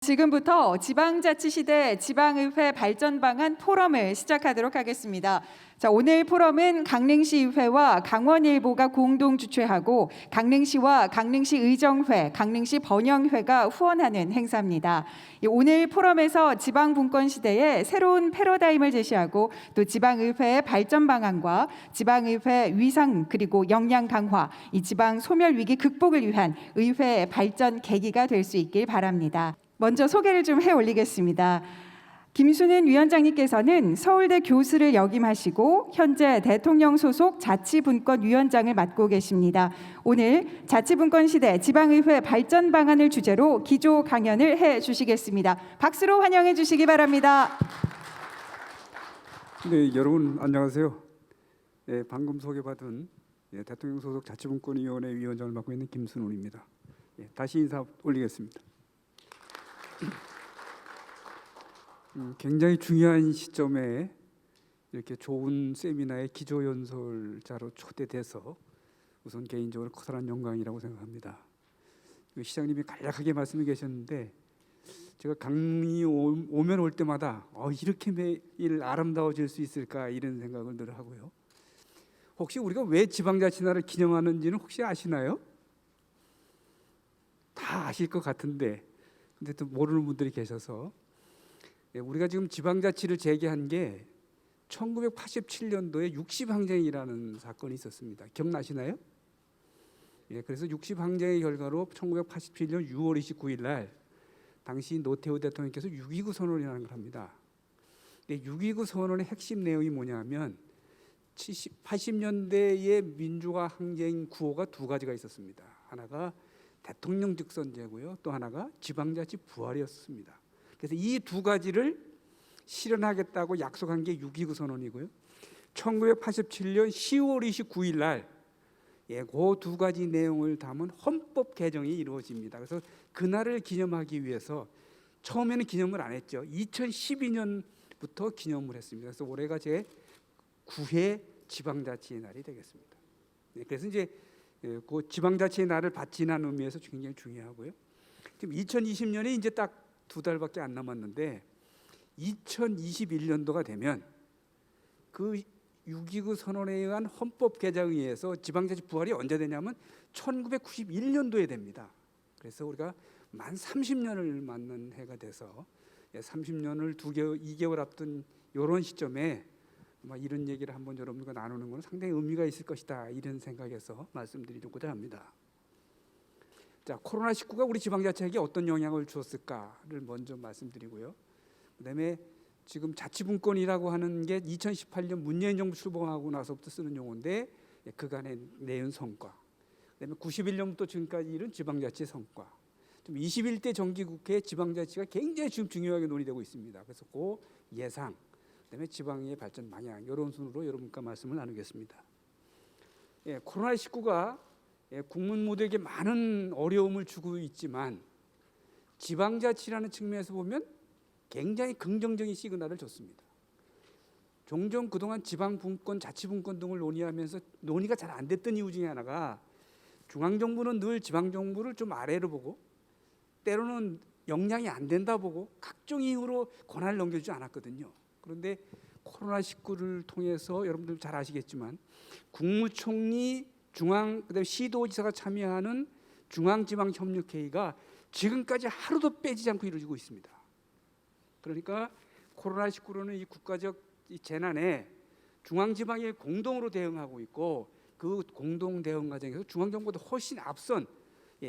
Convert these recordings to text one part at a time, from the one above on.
지금부터 지방자치시대 지방의회 발전 방안 포럼을 시작하도록 하겠습니다. 자, 오늘 포럼은 강릉시의회와 강원일보가 공동 주최하고 강릉시와 강릉시 의정회, 강릉시 번영회가 후원하는 행사입니다. 오늘 포럼에서 지방분권 시대의 새로운 패러다임을 제시하고 또 지방의회의 발전 방안과 지방의회 위상 그리고 역량 강화, 이 지방 소멸 위기 극복을 위한 의회 발전 계기가 될 수 있길 바랍니다. 먼저 소개를 좀 해 올리겠습니다. 김순은 위원장님께서는 서울대 교수를 역임하시고 현재 대통령 소속 자치분권위원장을 맡고 계십니다. 오늘 자치분권 시대 지방의회 발전 방안을 주제로 기조 강연을 해 주시겠습니다. 박수로 환영해 주시기 바랍니다. 네, 여러분 안녕하세요. 방금 소개받은 대통령 소속 자치분권위원회 위원장을 맡고 있는 김순훈입니다. 다시 인사 올리겠습니다. 굉장히 중요한 시점에 이렇게 좋은 세미나에 기조연설자로 초대돼서 우선 개인적으로 커다란 영광이라고 생각합니다. 시장님이 간략하게 말씀해 계셨는데 제가 강릉이 오면 올 때마다 이렇게 매일 아름다워질 수 있을까 이런 생각을 늘 하고요. 혹시 우리가 왜 지방자치날을 기념하는지는 혹시 아시나요? 다 아실 것 같은데 근데 또 모르는 분들이 계셔서 우리가 지금 지방자치를 재개한 게 1987년도에 60항쟁이라는 사건이 있었습니다. 기억나시나요? 그래서 60항쟁의 결과로 1987년 6월 29일 날 당시 노태우 대통령께서 6.29 선언이라는 걸 합니다. 6.29 선언의 핵심 내용이 뭐냐면 80년대의 민주화 항쟁 구호가 두 가지가 있었습니다. 하나가 대통령 직선제고요. 또 하나가 지방자치 부활이었습니다. 그래서 이 두 가지를 실현하겠다고 약속한 게 6.29 선언이고요. 1987년 10월 29일 날 그 두 가지 내용을 담은 헌법 개정이 이루어집니다. 그래서 그날을 기념하기 위해서 처음에는 기념을 안 했죠. 2012년부터 기념을 했습니다. 그래서 올해가 제 9회 지방자치의 날이 되겠습니다. 그래서 이제 그 지방자치의 날을 바치는 의미에서 굉장히 중요하고요. 지금 2020년이 이제 딱 두 달밖에 안 남았는데 2021년도가 되면 그 6.29 선언에 의한 헌법 개정에 의해서 지방자치 부활이 언제 되냐면 1991년도에 됩니다. 그래서 우리가 만 30년을 맞는 해가 돼서 30년을 2개월 앞둔 이런 시점에 이런 얘기를 한번 여러분과 나누는 것은 상당히 의미가 있을 것이다 이런 생각에서 말씀드리고자 합니다. 자, 코로나19가 우리 지방자치에게 어떤 영향을 주었을까를 먼저 말씀드리고요. 그다음에 지금 자치분권이라고 하는 게 2018년 문재인 정부 출범하고 나서부터 쓰는 용어인데 그간의 내연 성과, 그다음에 91년부터 지금까지 이룬 지방자치의 성과, 좀 21대 정기국회 지방자치가 굉장히 지금 중요하게 논의되고 있습니다. 그래서 그 예상, 그다음에 지방의 발전 방향 이런 순으로 여러분과 말씀을 나누겠습니다. 코로나19가 국민 모두에게 많은 어려움을 주고 있지만 지방자치라는 측면에서 보면 굉장히 긍정적인 시그널을 줬습니다. 종종 그동안 지방분권, 자치분권 등을 논의하면서 논의가 잘 안 됐던 이유 중에 하나가 중앙정부는 늘 지방정부를 좀 아래로 보고 때로는 역량이 안 된다 보고 각종 이유로 권한을 넘겨주지 않았거든요. 그런데 코로나19를 통해서 여러분들 잘 아시겠지만 국무총리, 중앙, 그다음에 시도지사가 참여하는 중앙지방협력회의가 지금까지 하루도 빼지지 않고 이루어지고 있습니다. 그러니까 코로나19로는 이 국가적 재난에 중앙지방이 공동으로 대응하고 있고 그 공동 대응 과정에서 중앙정부보다 훨씬 앞선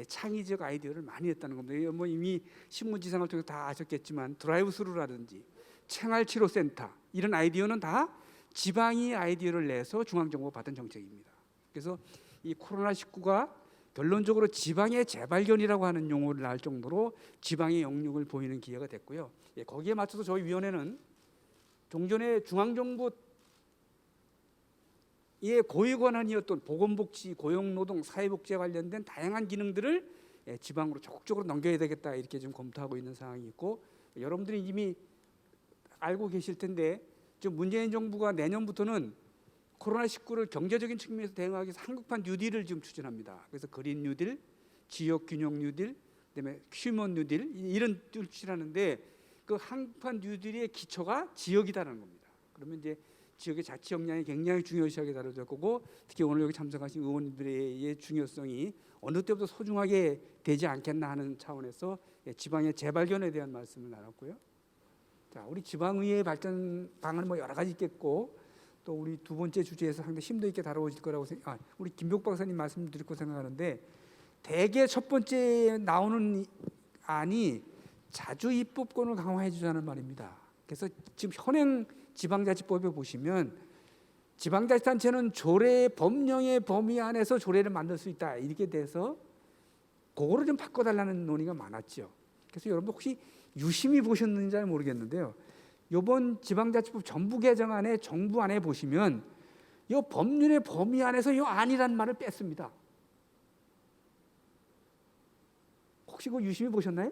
창의적 아이디어를 많이 했다는 겁니다. 이미 신문지상을 통해서 다 아셨겠지만 드라이브스루라든지 생활치료센터 이런 아이디어는 다 지방이 아이디어를 내서 중앙정부가 받은 정책입니다. 그래서 이 코로나19가 결론적으로 지방의 재발견이라고 하는 용어를 날 정도로 지방의 영역을 보이는 기회가 됐고요. 거기에 맞춰서 저희 위원회는 종전에 중앙정부의 고유 권한이었던 보건복지, 고용노동, 사회복지에 관련된 다양한 기능들을 지방으로 적극적으로 넘겨야 되겠다 이렇게 지금 검토하고 있는 상황이 있고 여러분들이 이미 알고 계실 텐데 지금 문재인 정부가 내년부터는 코로나19를 경제적인 측면에서 대응하기 위해서 한국판 뉴딜을 지금 추진합니다. 그래서 그린 뉴딜, 지역 균형 뉴딜, 그다음에 휴먼 뉴딜 이런 출시하는데 그 한국판 뉴딜의 기초가 지역이다라는 겁니다. 그러면 이제 지역의 자치 역량이 굉장히 중요시하게 다뤄질 거고, 특히 오늘 여기 참석하신 의원님들의 중요성이 어느 때보다 소중하게 되지 않겠나 하는 차원에서 지방의 재발견에 대한 말씀을 나눴고요. 자, 우리 지방의회 발전 방안은 뭐 여러 가지 있겠고, 또 우리 두 번째 주제에서 상당히 심도 있게 다뤄질 거라고 우리 김복 박사님 말씀드리고 생각하는데, 대개 첫 번째 나오는 안이 자주 입법권을 강화해 주자는 말입니다. 그래서 지금 현행 지방자치법에 보시면 지방자치단체는 조례 법령의 범위 안에서 조례를 만들 수 있다 이렇게 돼서 그거를 좀 바꿔달라는 논의가 많았죠. 그래서 여러분 혹시 유심히 보셨는지 잘 모르겠는데요. 이번 지방자치법 전부 개정안에 정부 안에 보시면 이 법률의 범위 안에서 이 안이란 말을 뺐습니다. 혹시 그거 유심히 보셨나요?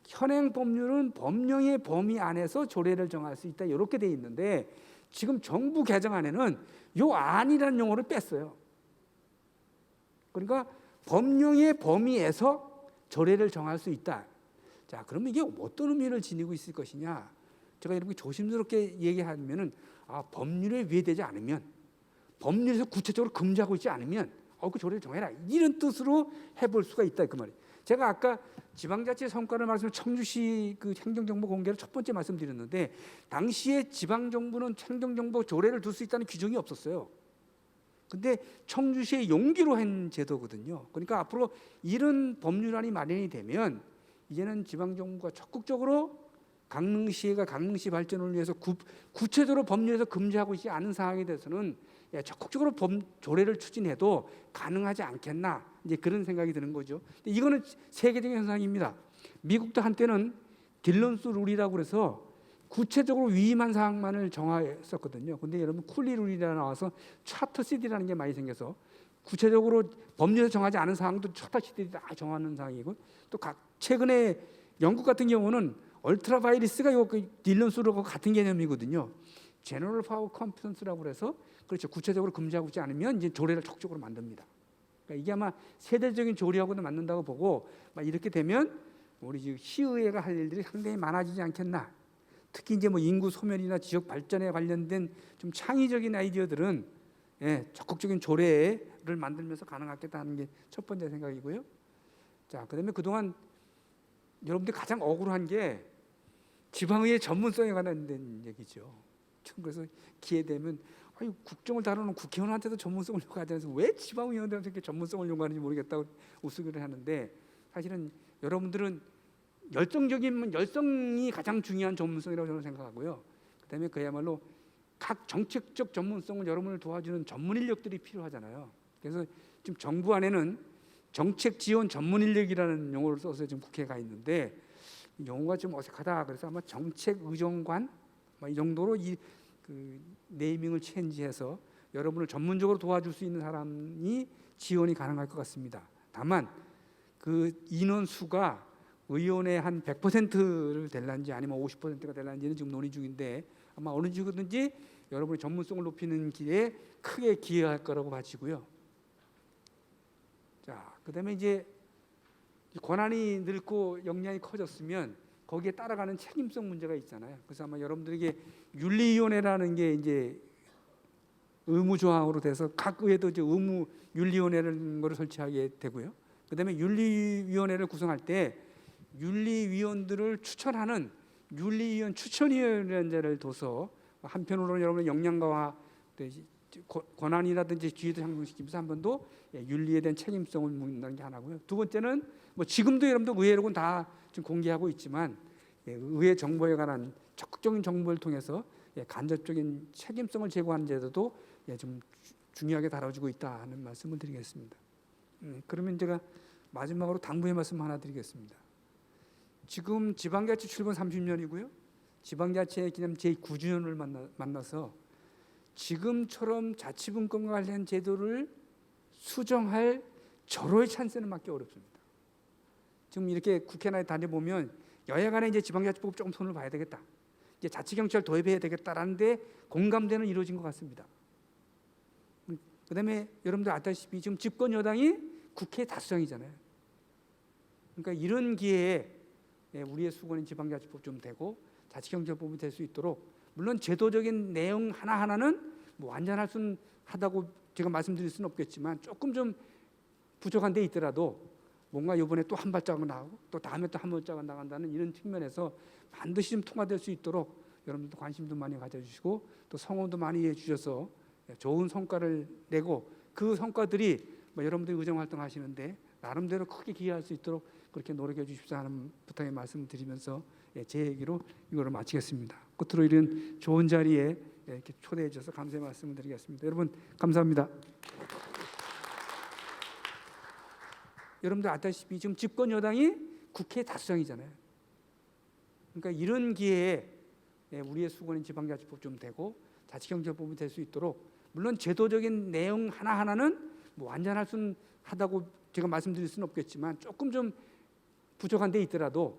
현행 법률은 법령의 범위 안에서 조례를 정할 수 있다 이렇게 돼 있는데, 지금 정부 개정안에는 요 안이라는 용어를 뺐어요. 그러니까 법령의 범위에서 조례를 정할 수 있다. 자, 그러면 이게 어떤 의미를 지니고 있을 것이냐? 제가 이렇게 조심스럽게 얘기하면은 법률에 위배되지 않으면, 법률에서 구체적으로 금지하고 있지 않으면 그 조례를 정해라 이런 뜻으로 해볼 수가 있다 그 말이에요. 제가 아까 지방자치 성과를 말씀 청주시 그 행정정보 공개를 첫 번째 말씀드렸는데, 당시에 지방정부는 행정정보 조례를 둘 수 있다는 규정이 없었어요. 근데 청주시의 용기로 한 제도거든요. 그러니까 앞으로 이런 법률안이 마련이 되면 이제는 지방정부가 적극적으로 강릉시가 강릉시 발전을 위해서 구체적으로 법률에서 금지하고 있지 않은 상황에 대해서는 적극적으로 조례를 추진해도 가능하지 않겠나, 이제 그런 생각이 드는 거죠. 이거는 세계적인 현상입니다. 미국도 한때는 딜런스 룰이라고 그래서 구체적으로 위임한 사항만을 정했었거든요. 근데 여러분 쿨리 룰이라 나와서 차터 시티라는 게 많이 생겨서 구체적으로 법률에서 정하지 않은 사항도 차터 시티들이 다 정하는 사항이고, 또 최근에 영국 같은 경우는 얼트라 바이러스가 딜런스 룰하고 같은 개념이거든요. 제너럴 파워 컴피턴스라고 그래서, 그렇죠, 구체적으로 금지하고 있지 않으면 이제 조례를 적극적으로 만듭니다. 그러니까 이게 아마 세대적인 조례하고도 맞는다고 보고, 이렇게 되면 우리 지금 시의회가 할 일들이 상당히 많아지지 않겠나. 특히 이제 뭐 인구 소멸이나 지역 발전에 관련된 좀 창의적인 아이디어들은 적극적인 조례를 만들면서 가능하겠다 하는 게 첫 번째 생각이고요. 자, 그다음에 그동안 여러분들 가장 억울한 게 지방의회 전문성에 관한 얘기죠. 그래서 기회 되면 국정을 다루는 국회의원한테도 전문성을 요구하면서 왜 지방의원들한테 이렇게 전문성을 요구하는지 모르겠다고 우스개를 하는데, 사실은 여러분들은 열성이 가장 중요한 전문성이라고 저는 생각하고요. 그다음에 그야말로 각 정책적 전문성을 여러분을 도와주는 전문 인력들이 필요하잖아요. 그래서 지금 정부 안에는 정책 지원 전문 인력이라는 용어를 써서 지금 국회에 가 있는데, 용어가 좀 어색하다. 그래서 아마 정책 의정관 이 정도로 그 네이밍을 체인지해서 여러분을 전문적으로 도와줄 수 있는 사람이 지원이 가능할 것 같습니다. 다만 그 인원 수가 의원의 한 100%를 될런지 아니면 50%가 될런지는 지금 논의 중인데, 아마 어느 정도든지 여러분의 전문성을 높이는 길에 크게 기여할 거라고 봐지고요. 자, 그다음에 이제 권한이 늘고 역량이 커졌으면 거기에 따라가는 책임성 문제가 있잖아요. 그래서 아마 여러분들에게 윤리위원회라는 게 이제 의무 조항으로 돼서 각 의회도 이제 의무 윤리위원회라는 것을 설치하게 되고요. 그다음에 윤리위원회를 구성할 때 윤리위원들을 추천하는 윤리위원 추천위원회를 둬서 한편으로는 여러분의 역량 강화, 권한이라든지 지위도 상승시키면서 한 번 더 윤리에 대한 책임성을 묻는 게 하나고요. 두 번째는 뭐 지금도 여러분들 의회록은 다 지금 공개하고 있지만 의회 정보에 관한 적극적인 정보를 통해서 간접적인 책임성을 제고하는 제도도 좀 중요하게 다뤄지고 있다 하는 말씀을 드리겠습니다. 그러면 제가 마지막으로 당부의 말씀 하나 드리겠습니다. 지금 지방자치 출범 30년이고요. 지방자치의 기념 제9주년을 만나서 지금처럼 자치분권과 관련 제도를 수정할 절호의 찬스는 맞기 어렵습니다. 지금 이렇게 국회나 다녀보면 여야간에 이제 지방자치법 조금 손을 봐야 되겠다, 이제 자치경찰 도입해야 되겠다라는 데 공감대는 이루어진 것 같습니다. 그다음에 여러분들 아시다시피 지금 집권 여당이 국회 다수당이잖아요. 그러니까 이런 기회에 우리의 수건인 지방자치법 좀 되고 자치경제법이 될 수 있도록, 물론 제도적인 내용 하나하나는 뭐 완전할 수는 하다고 제가 말씀드릴 수는 없겠지만 조금 좀 부족한 데 있더라도 뭔가 이번에 또 한 발자국 나가고 또 다음에 또 한 발자국 나간다는 이런 측면에서 반드시 좀 통과될 수 있도록 여러분들도 관심도 많이 가져주시고 또 성원도 많이 해주셔서 좋은 성과를 내고, 그 성과들이 뭐 여러분들이 의정활동 하시는데 나름대로 크게 기여할 수 있도록 그렇게 노력해 주십사 하는 부탁의 말씀을 드리면서 제 얘기로 이거를 마치겠습니다. 끝으로 이런 좋은 자리에 이렇게 초대해 주셔서 감사의 말씀을 드리겠습니다. 여러분 감사합니다. 여러분들 아시다시피 지금 집권 여당이 국회 다수당이잖아요. 그러니까 이런 기회에 우리의 수건인 지방자치법 좀 되고 자치경제법이 될 수 있도록, 물론 제도적인 내용 하나하나는 뭐 완전할 수는 하다고 제가 말씀드릴 수는 없겠지만 조금 좀 부족한 데 있더라도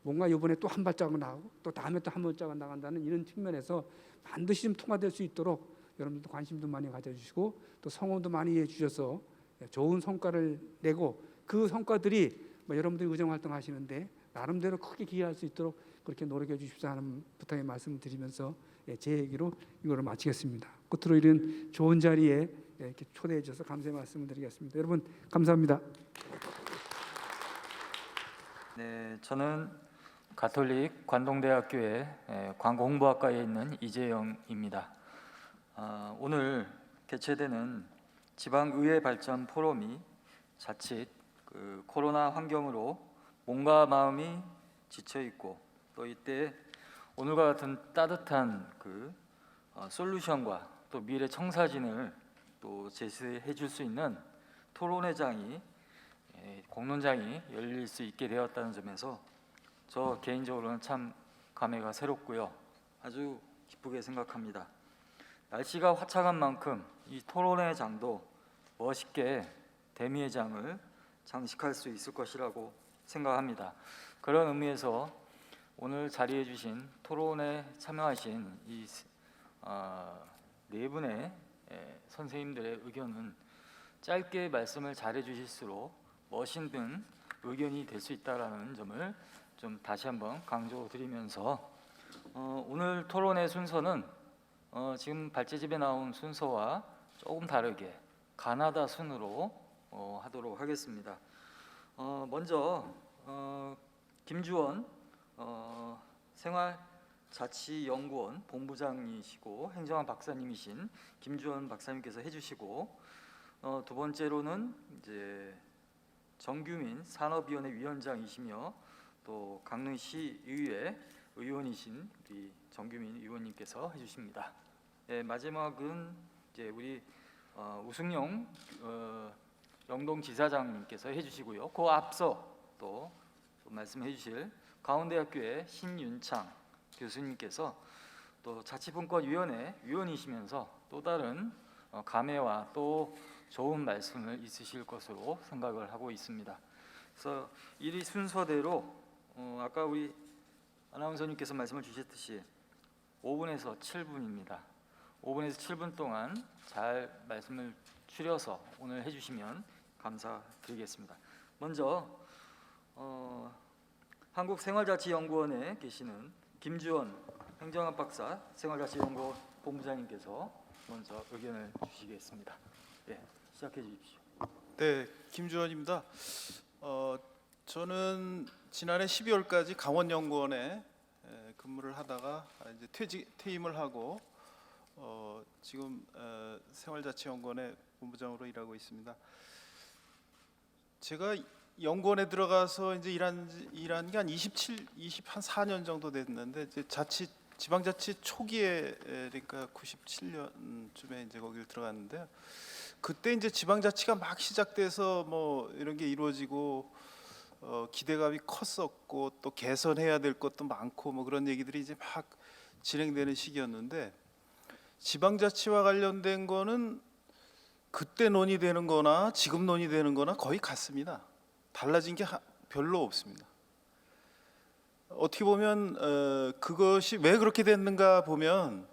뭔가 이번에 또 한 발자국 나가고 또 다음에 또 한 발자국 나간다는 이런 측면에서 반드시 좀 통과될 수 있도록 여러분들도 관심도 많이 가져주시고 또 성원도 많이 해주셔서 좋은 성과를 내고, 그 성과들이 뭐 여러분들이 의정활동 하시는데 나름대로 크게 기여할 수 있도록 그렇게 노력해 주십사 하는 부탁의 말씀을 드리면서 제 얘기로 이거를 마치겠습니다. 끝으로 이런 좋은 자리에 이렇게 초대해 주셔서 감사의 말씀을 드리겠습니다. 여러분 감사합니다. 네, 저는 가톨릭 관동대학교의 관공부학과에 있는 이재영입니다. 오늘 개최되는 지방의회 발전 포럼이 자칫 코로나 환경으로 몸과 마음이 지쳐 있고 또 이때 오늘과 같은 따뜻한 솔루션과 또 미래 청사진을 또 제시해 줄 수 있는 토론회장이 공론장이 열릴 수 있게 되었다는 점에서 저 개인적으로는 참 감회가 새롭고요, 아주 기쁘게 생각합니다. 날씨가 화창한 만큼 이 토론회장도 멋있게 대미회장을 장식할 수 있을 것이라고 생각합니다. 그런 의미에서 오늘 자리해 주신 토론에 참여하신 이 네 분의 선생님들의 의견은 짧게 말씀을 잘해 주실수록 멋있는 의견이 될 수 있다라는 점을 좀 다시 한번 강조드리면서 오늘 토론의 순서는 지금 발제집에 나온 순서와 조금 다르게 가나다 순으로 하도록 하겠습니다. 먼저 김주원 생활자치연구원 본부장이시고 행정학 박사님이신 김주원 박사님께서 해주시고, 두 번째로는 이제 정규민 산업위원회 위원장이시며 또 강릉시 의회 의원이신 우리 정규민 의원님께서 해주십니다. 마지막은 이제 우리 우승용 영동지사장님께서 해주시고요. 그 앞서 또 말씀해주실 가운데학교의 신윤창 교수님께서 또 자치분권위원회 위원이시면서 또 다른 감회와 또 좋은 말씀을 있으실 것으로 생각을 하고 있습니다. 그래서 이 순서대로 아까 우리 아나운서님께서 말씀을 주셨듯이 5분에서 7분입니다. 5분에서 7분 동안 잘 말씀을 추려서 오늘 해주시면 감사드리겠습니다. 먼저 한국생활자치연구원에 계시는 김주원 행정학 박사 생활자치연구원 본부장님께서 먼저 의견을 주시겠습니다. 시작해 주십시오. 네, 김주원입니다. 저는 지난해 12월까지 강원연구원에 근무를 하다가 이제 퇴임을 하고 지금 생활자치연구원의 본부장으로 일하고 있습니다. 제가 연구원에 들어가서 이제 일한 게 한 24년 정도 됐는데, 이제 지방자치 초기에, 그러니까 97년쯤에 이제 거기를 들어갔는데요. 그때 이제 지방자치가 막 시작돼서 뭐 이런 게 이루어지고 기대감이 컸었고 또 개선해야 될 것도 많고 뭐 그런 얘기들이 이제 막 진행되는 시기였는데, 지방자치와 관련된 거는 그때 논의되는 거나 지금 논의되는 거나 거의 같습니다. 달라진 게 별로 없습니다. 어떻게 보면 그것이 왜 그렇게 됐는가 보면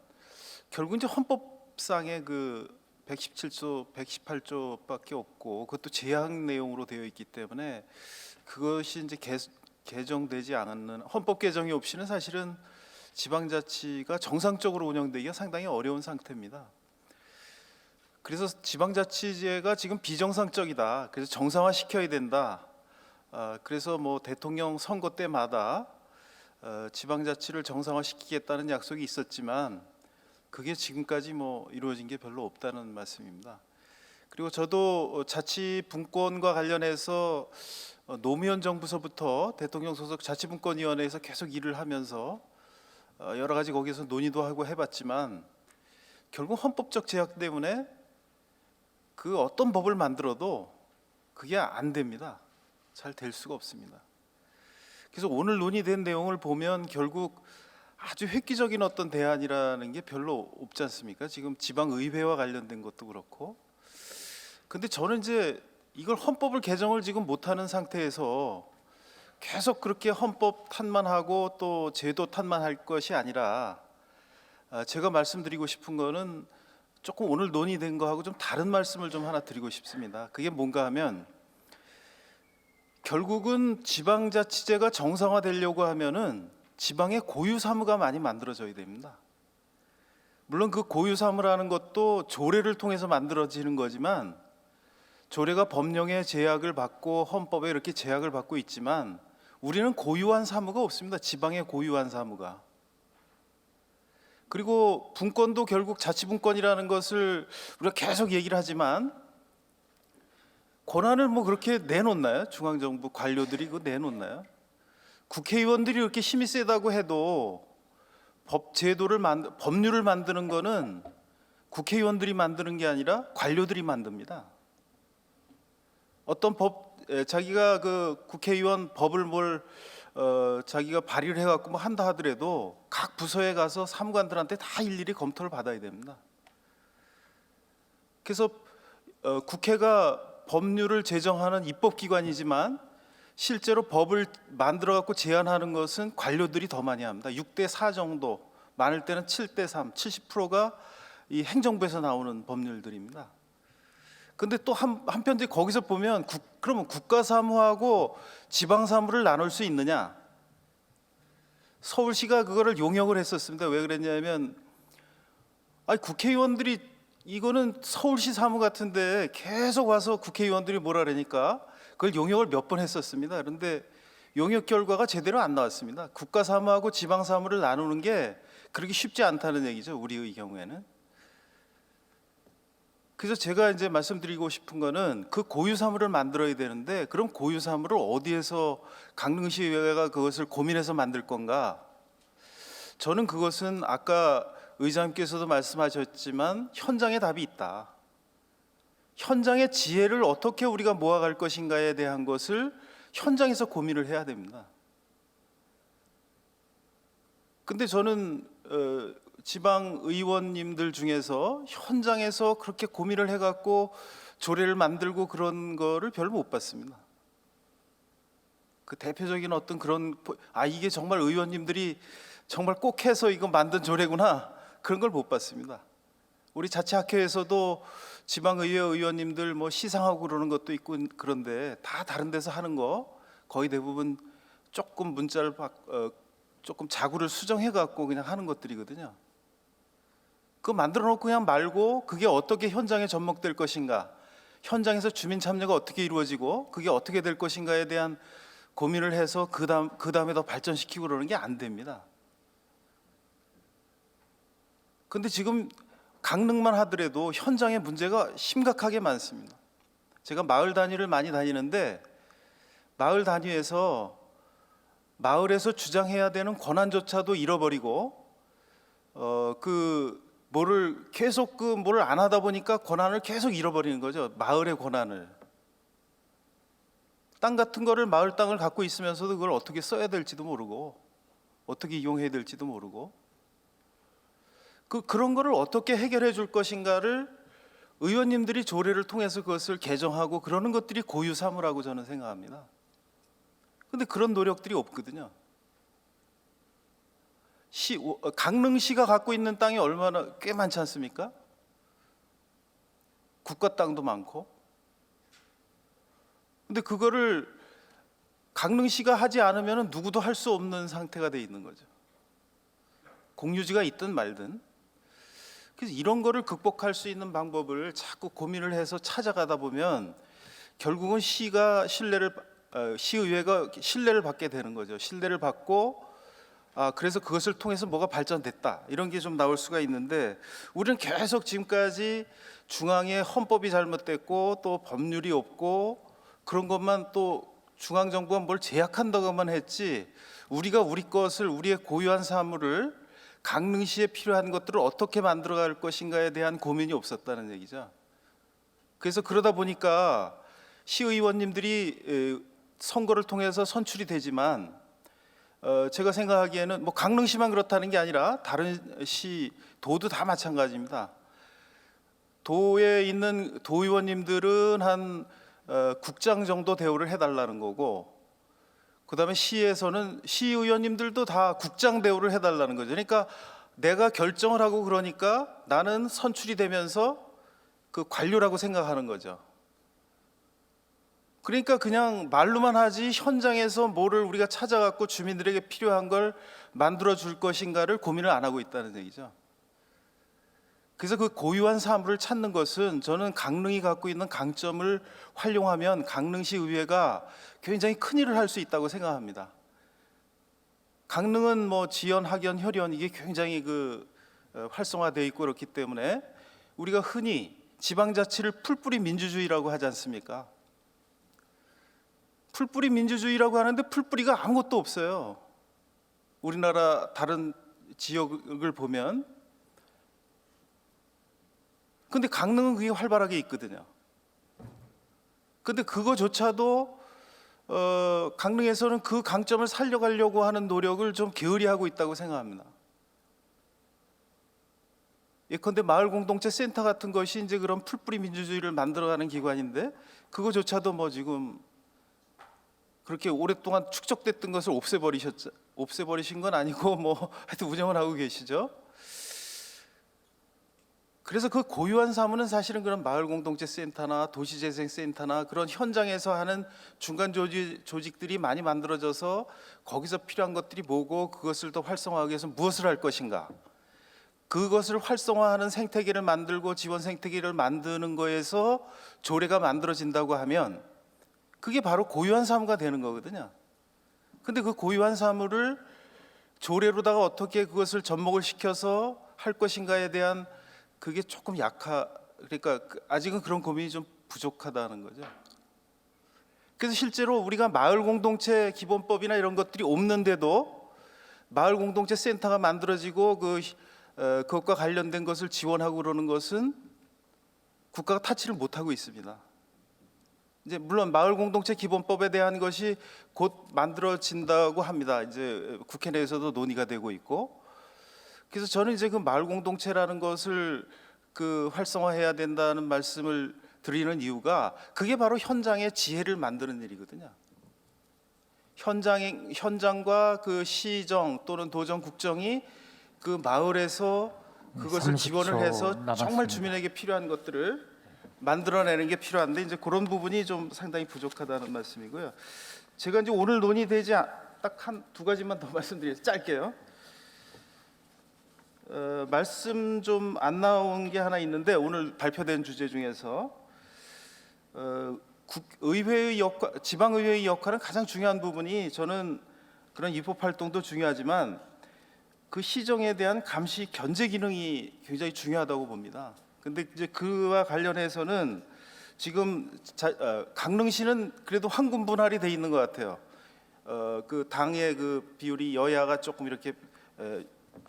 결국 이제 헌법상의 그 117조, 118조밖에 없고 그것도 제약 내용으로 되어 있기 때문에 그것이 이제 개정되지 않는 헌법 개정이 없이는 사실은 지방자치가 정상적으로 운영되기가 상당히 어려운 상태입니다. 그래서 지방자치제가 지금 비정상적이다. 그래서 정상화시켜야 된다. 그래서 뭐 대통령 선거 때마다 지방자치를 정상화시키겠다는 약속이 있었지만 그게 지금까지 뭐 이루어진 게 별로 없다는 말씀입니다. 그리고 저도 자치분권과 관련해서 노무현 정부서부터 대통령 소속 자치분권위원회에서 계속 일을 하면서 여러 가지 거기서 논의도 하고 해봤지만 결국 헌법적 제약 때문에 그 어떤 법을 만들어도 그게 안 됩니다. 잘 될 수가 없습니다. 그래서 오늘 논의된 내용을 보면 결국 아주 획기적인 어떤 대안이라는 게 별로 없지 않습니까? 지금 지방의회와 관련된 것도 그렇고. 근데 저는 이제 이걸 헌법을 개정을 지금 못하는 상태에서 계속 그렇게 헌법 탓만하고 또 제도 탓만할 것이 아니라 제가 말씀드리고 싶은 거는 조금 오늘 논의된 거하고 좀 다른 말씀을 좀 하나 드리고 싶습니다. 그게 뭔가 하면 결국은 지방자치제가 정상화되려고 하면은 지방에 고유사무가 많이 만들어져야 됩니다. 물론 그 고유사무라는 것도 조례를 통해서 만들어지는 거지만 조례가 법령의 제약을 받고 헌법에 이렇게 제약을 받고 있지만 우리는 고유한 사무가 없습니다. 지방에 고유한 사무가. 그리고 분권도 결국 자치분권이라는 것을 우리가 계속 얘기를 하지만 권한을 뭐 그렇게 내놓나요? 중앙정부 관료들이 그거 내놓나요? 국회의원들이 이렇게 힘이 세다고 해도 법률을 만드는 거는 국회의원들이 만드는 게 아니라 관료들이 만듭니다. 어떤 자기가 그 국회의원 법을 자기가 발의를 해갖고 뭐 한다 하더라도 각 부서에 가서 사무관들한테 다 일일이 검토를 받아야 됩니다. 그래서 국회가 법률을 제정하는 입법기관이지만 실제로 법을 만들어갖고 제안하는 것은 관료들이 더 많이 합니다. 6대4 정도, 많을 때는 7대3, 70%가 이 행정부에서 나오는 법률들입니다. 근데 또 한편 거기서 보면 그러면 국가사무하고 지방사무를 나눌 수 있느냐? 서울시가 그거를 용역을 했었습니다. 왜 그랬냐면 국회의원들이 이거는 서울시 사무 같은데 계속 와서 국회의원들이 뭐라 그러니까 그걸 용역을 몇 번 했었습니다. 그런데 용역 결과가 제대로 안 나왔습니다. 국가사무하고 지방사무를 나누는 게 그렇게 쉽지 않다는 얘기죠. 우리의 경우에는. 그래서 제가 이제 말씀드리고 싶은 거는 그 고유사무를 만들어야 되는데 그럼 고유사무를 어디에서 강릉시의회가 그것을 고민해서 만들 건가? 저는 그것은 아까 의장님께서도 말씀하셨지만 현장에 답이 있다. 현장의 지혜를 어떻게 우리가 모아갈 것인가에 대한 것을 현장에서 고민을 해야 됩니다. 근데 저는 지방 의원님들 중에서 현장에서 그렇게 고민을 해갖고 조례를 만들고 그런 거를 별로 못 봤습니다. 그 대표적인 어떤 그런 이게 정말 의원님들이 정말 꼭 해서 이거 만든 조례구나 그런 걸 못 봤습니다. 우리 자치학회에서도 지방의회 의원님들 뭐 시상하고 그러는 것도 있고 그런데 다 다른 데서 하는 거 거의 대부분 조금 문자를 조금 자구를 수정해 갖고 그냥 하는 것들이거든요. 그거 만들어 놓고 그냥 말고 그게 어떻게 현장에 접목될 것인가, 현장에서 주민 참여가 어떻게 이루어지고 그게 어떻게 될 것인가에 대한 고민을 해서 그 다음에 더 발전시키고 그러는 게 안 됩니다. 근데 지금 강릉만 하더라도 현장에 문제가 심각하게 많습니다. 제가 마을 단위를 많이 다니는데 마을 단위에서 마을에서 주장해야 되는 권한조차도 잃어버리고 뭐를 계속 뭐를 안 하다 보니까 권한을 계속 잃어버리는 거죠. 마을의 권한을. 땅 같은 거를 마을 땅을 갖고 있으면서도 그걸 어떻게 써야 될지도 모르고 어떻게 이용해야 될지도 모르고 그런 거를 어떻게 해결해 줄 것인가를 의원님들이 조례를 통해서 그것을 개정하고 그러는 것들이 고유사무라고 저는 생각합니다. 근데 그런 노력들이 없거든요. 강릉시가 갖고 있는 땅이 얼마나 꽤 많지 않습니까? 국가 땅도 많고. 근데 그거를 강릉시가 하지 않으면 누구도 할 수 없는 상태가 돼 있는 거죠. 공유지가 있든 말든. 그래서 이런 거를 극복할 수 있는 방법을 자꾸 고민을 해서 찾아가다 보면 결국은 시의회가 신뢰를 받게 되는 거죠. 신뢰를 받고 그래서 그것을 통해서 뭐가 발전됐다 이런 게 좀 나올 수가 있는데, 우리는 계속 지금까지 중앙의 헌법이 잘못됐고 또 법률이 없고 그런 것만, 또 중앙정부가 뭘 제약한다고만 했지, 우리가 우리 것을, 우리의 고유한 사물을, 강릉시에 필요한 것들을 어떻게 만들어갈 것인가에 대한 고민이 없었다는 얘기죠. 그래서 그러다 보니까 시의원님들이 선거를 통해서 선출이 되지만 제가 생각하기에는 뭐 강릉시만 그렇다는 게 아니라 다른 시, 도도 다 마찬가지입니다. 도에 있는 도의원님들은 한 국장 정도 대우를 해달라는 거고, 그다음에 시에서는 시의원님들도 다 국장 대우를 해달라는 거죠. 그러니까 내가 결정을 하고 그러니까 나는 선출이 되면서 그 관료라고 생각하는 거죠. 그러니까 그냥 말로만 하지 현장에서 뭐를 우리가 찾아갖고 주민들에게 필요한 걸 만들어 줄 것인가를 고민을 안 하고 있다는 얘기죠. 그래서 그 고유한 사물을 찾는 것은, 저는 강릉이 갖고 있는 강점을 활용하면 강릉시 의회가 굉장히 큰 일을 할 수 있다고 생각합니다. 강릉은 뭐 지연, 학연, 혈연 이게 굉장히 활성화되어 있고 그렇기 때문에 우리가 흔히 지방자치를 풀뿌리 민주주의라고 하지 않습니까? 풀뿌리 민주주의라고 하는데 풀뿌리가 아무것도 없어요. 우리나라 다른 지역을 보면. 근데 강릉은 그게 활발하게 있거든요. 근데 그거조차도 강릉에서는 그 강점을 살려가려고 하는 노력을 좀 게으리 하고 있다고 생각합니다. 예컨대 마을공동체 센터 같은 것이 이제 그런 풀뿌리 민주주의를 만들어가는 기관인데, 그거조차도 뭐 지금 그렇게 오랫동안 축적됐던 것을 없애버리신 건 아니고 뭐 하여튼 운영을 하고 계시죠. 그래서 그 고유한 사무는 사실은 그런 마을공동체 센터나 도시재생센터나 그런 현장에서 하는 중간 조직들이 많이 만들어져서 거기서 필요한 것들이 뭐고, 그것을 더 활성화하기 위해서 무엇을 할 것인가, 그것을 활성화하는 생태계를 만들고 지원 생태계를 만드는 거에서 조례가 만들어진다고 하면 그게 바로 고유한 사무가 되는 거거든요. 근데 그 고유한 사무를 조례로다가 어떻게 그것을 접목을 시켜서 할 것인가에 대한 그게 조금 그러니까 아직은 그런 고민이 좀 부족하다는 거죠. 그래서 실제로 우리가 마을 공동체 기본법이나 이런 것들이 없는데도 마을 공동체 센터가 만들어지고 그것과 관련된 것을 지원하고 그러는 것은 국가가 타치를 못하고 있습니다. 이제 물론 마을 공동체 기본법에 대한 것이 곧 만들어진다고 합니다. 이제 국회 내에서도 논의가 되고 있고. 그래서 저는 이제 그 마을 공동체라는 것을 활성화해야 된다는 말씀을 드리는 이유가, 그게 바로 현장의 지혜를 만드는 일이거든요. 현장과 그 시정 또는 도정 국정이 그 마을에서 그것을 30초 지원을 해서 남았습니다. 정말 주민에게 필요한 것들을 만들어내는 게 필요한데, 이제 그런 부분이 좀 상당히 부족하다는 말씀이고요. 제가 이제 오늘 논의되지 딱 두 가지만 더 말씀드리겠습니다. 짧게요. 말씀 좀 안 나온 게 하나 있는데, 오늘 발표된 주제 중에서 의회의 역할, 지방의회의 역할은 가장 중요한 부분이, 저는 그런 입법 활동도 중요하지만 그 시정에 대한 감시 견제 기능이 굉장히 중요하다고 봅니다. 근데 이제 그와 관련해서는 지금 강릉시는 그래도 황금 분할이 돼 있는 것 같아요. 그 당의 그 비율이 여야가 조금 이렇게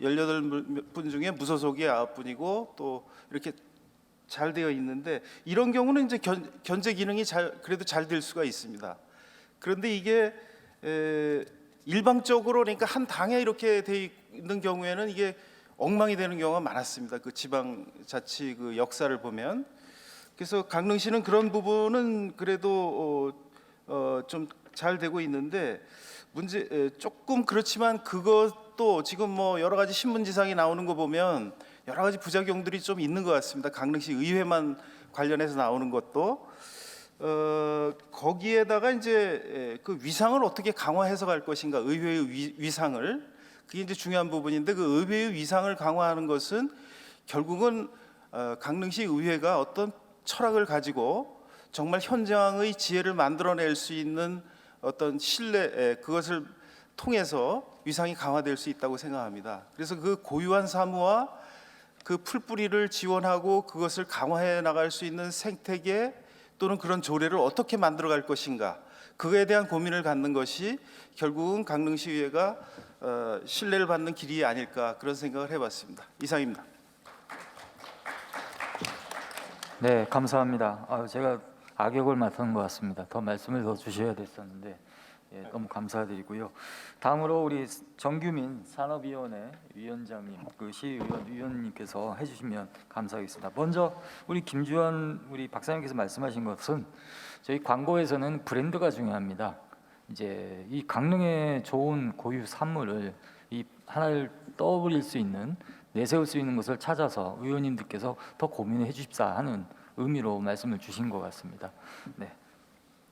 18분 중에 무소속이 9분이고 또 이렇게 잘 되어 있는데, 이런 경우는 이제 견제 기능이 그래도 잘 될 수가 있습니다. 그런데 이게 일방적으로, 그러니까 한 당에 이렇게 돼 있는 경우에는 이게 엉망이 되는 경우가 많았습니다. 그 지방자치 그 역사를 보면. 그래서 강릉시는 그런 부분은 그래도 좀 잘 되고 있는데, 조금 그렇지만 그것도 지금 뭐 여러 가지 신문지상이 나오는 거 보면 여러 가지 부작용들이 좀 있는 것 같습니다. 강릉시 의회만 관련해서 나오는 것도 거기에다가 이제 그 위상을 어떻게 강화해서 갈 것인가, 의회의 위상을, 그게 이제 중요한 부분인데, 그 의회의 위상을 강화하는 것은 결국은 강릉시 의회가 어떤 철학을 가지고 정말 현장의 지혜를 만들어낼 수 있는 어떤 신뢰, 그것을 통해서 위상이 강화될 수 있다고 생각합니다. 그래서 그 고유한 사무와 그 풀뿌리를 지원하고 그것을 강화해 나갈 수 있는 생태계 또는 그런 조례를 어떻게 만들어 갈 것인가, 그거에 대한 고민을 갖는 것이 결국은 강릉시의회가 신뢰를 받는 길이 아닐까, 그런 생각을 해봤습니다. 이상입니다. 네, 감사합니다. 제가 악역을 맡은 것 같습니다. 더 말씀을 더 주셔야 됐었는데, 예, 너무 감사드리고요. 다음으로 우리 정규민 산업위원회 위원장님, 그 시의원 위원님께서 해주시면 감사하겠습니다. 먼저 우리 김주원 우리 박사님께서 말씀하신 것은 저희 광고에서는 브랜드가 중요합니다. 이제 이 강릉의 좋은 고유 산물을 이 하나를 떠올릴 수 있는, 내세울 수 있는 것을 찾아서 의원님들께서 더 고민해 주십사 하는 의미로 말씀을 주신 것 같습니다. 네,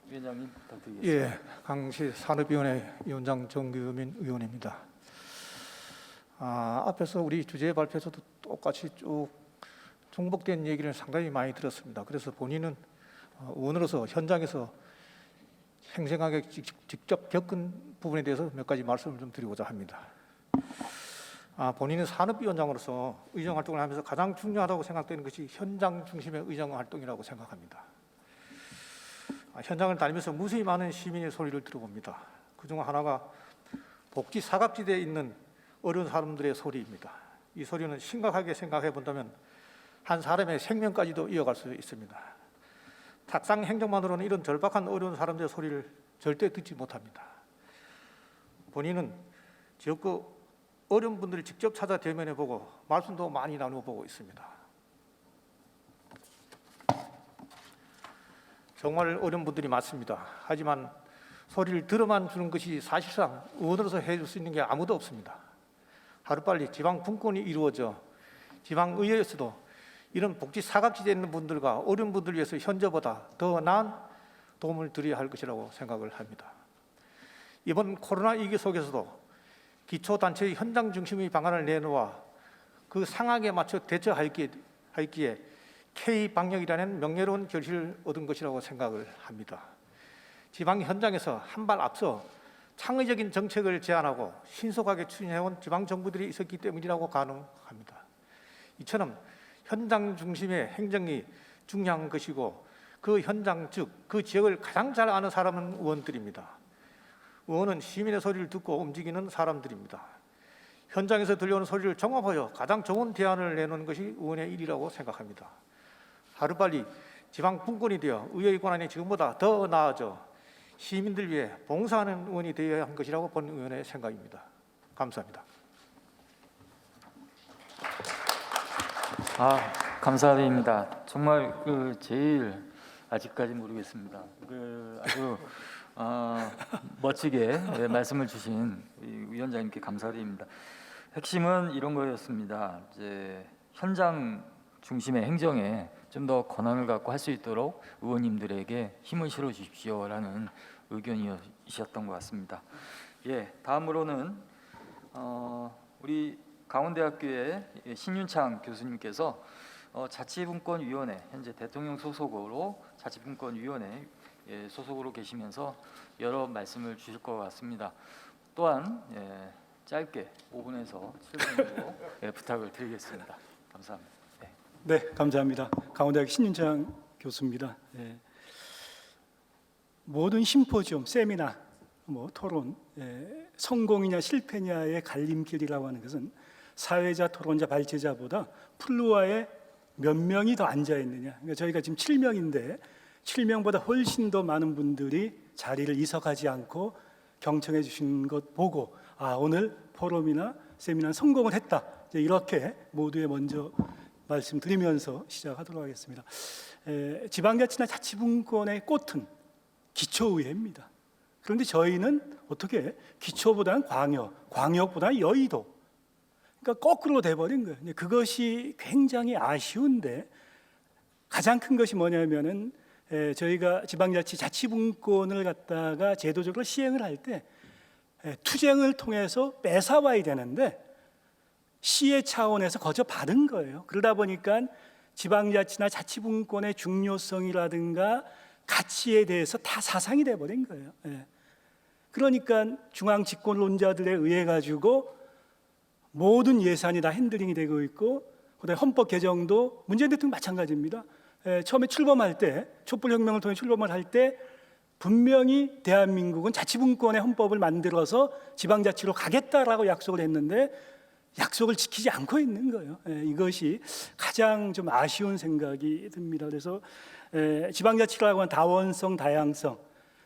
위원장님 부탁드리겠습니다. 예, 강시 산업위원회 위원장 정규민 의원입니다. 앞에서 우리 주제 발표에서도 똑같이 쭉重복된 얘기를 상당히 많이 들었습니다. 그래서 본인은 의원으로서 현장에서 생생하게 직접 겪은 부분에 대해서 몇 가지 말씀을 좀 드리고자 합니다. 본인은 산업위원장으로서 의정 활동을 하면서 가장 중요하다고 생각되는 것이 현장 중심의 의정 활동이라고 생각합니다. 현장을 다니면서 무수히 많은 시민의 소리를 들어봅니다. 그중 하나가 복지 사각지대에 있는 어려운 사람들의 소리입니다. 이 소리는 심각하게 생각해 본다면 한 사람의 생명까지도 이어갈 수 있습니다. 탁상 행정만으로는 이런 절박한 어려운 사람들의 소리를 절대 듣지 못합니다. 본인은 지역구 어려운 분들을 직접 찾아 대면해 보고 말씀도 많이 나누어 보고 있습니다. 정말 어려운 분들이 많습니다. 하지만 소리를 들어만 주는 것이 사실상 의원으로서 해줄 수 있는 게 아무도 없습니다. 하루빨리 지방 분권이 이루어져 지방의회에서도 이런 복지 사각지대에 있는 분들과 어려운 분들을 위해서 현저보다 더 나은 도움을 드려야 할 것이라고 생각을 합니다. 이번 코로나 위기 속에서도 기초단체의 현장 중심의 방안을 내놓아 그 상황에 맞춰 대처하였기에 K방역이라는 명예로운 결실을 얻은 것이라고 생각을 합니다. 지방 현장에서 한 발 앞서 창의적인 정책을 제안하고 신속하게 추진해온 지방 정부들이 있었기 때문이라고 가능합니다. 이처럼 현장 중심의 행정이 중요한 것이고, 그 현장 즉 그 지역을 가장 잘 아는 사람은 의원들입니다. 의원은 시민의 소리를 듣고 움직이는 사람들입니다. 현장에서 들려오는 소리를 종합하여 가장 좋은 대안을 내놓는 것이 의원의 일이라고 생각합니다. 하루빨리 지방 분권이 되어 의회의 권한이 지금보다 더 나아져 시민들 위해 봉사하는 의원이 되어야 한 것이라고 본 의원의 생각입니다. 감사합니다. 감사드립니다. 정말 제일 아직까지 모르겠습니다. 아주 멋지게 말씀을 주신 위원장님께 감사드립니다. 핵심은 이런 거였습니다. 이제 현장 중심의 행정에 좀 더 권한을 갖고 할 수 있도록 의원님들에게 힘을 실어 주십시오라는 의견이셨던 것 같습니다. 예, 다음으로는 우리 강원대학교의 신윤창 교수님께서 자치분권위원회, 현재 대통령 소속으로 자치분권위원회 소속으로 계시면서 여러 말씀을 주실 것 같습니다. 또한 짧게 5분에서 7분 정도 부탁을 드리겠습니다. 감사합니다. 네, 감사합니다. 강원대학 신윤창 교수입니다. 모든 심포지엄, 세미나, 토론, 성공이냐 실패냐의 갈림길이라고 하는 것은 사회자, 토론자, 발제자보다 플루아에 몇 명이 더 앉아 있느냐. 그러니까 저희가 지금 7명인데 7명보다 훨씬 더 많은 분들이 자리를 이석하지 않고 경청해 주신 것 보고 오늘 포럼이나 세미나는 성공을 했다. 이렇게 모두에 먼저 말씀드리면서 시작하도록 하겠습니다. 지방자치나 자치분권의 꽃은 기초의회입니다. 그런데 저희는 어떻게 기초보다는 광역보다는 여의도, 그러니까 거꾸로 돼버린 거예요. 그것이 굉장히 아쉬운데, 가장 큰 것이 뭐냐면은 저희가 지방자치 자치분권을 갖다가 제도적으로 시행을 할 때 투쟁을 통해서 뺏어와야 되는데 시의 차원에서 거저 받은 거예요. 그러다 보니까 지방자치나 자치분권의 중요성이라든가 가치에 대해서 다 사상이 돼버린 거예요. 그러니까 중앙 집권론자들에 의해 가지고 모든 예산이 다 핸들링이 되고 있고, 그다음에 헌법 개정도 문재인 대통령 마찬가지입니다. 처음에 출범할 때, 촛불혁명을 통해 출범을 할 때 분명히 대한민국은 자치분권의 헌법을 만들어서 지방자치로 가겠다라고 약속을 했는데 약속을 지키지 않고 있는 거예요. 이것이 가장 좀 아쉬운 생각이 듭니다. 그래서 지방자치라고 하는 다원성, 다양성,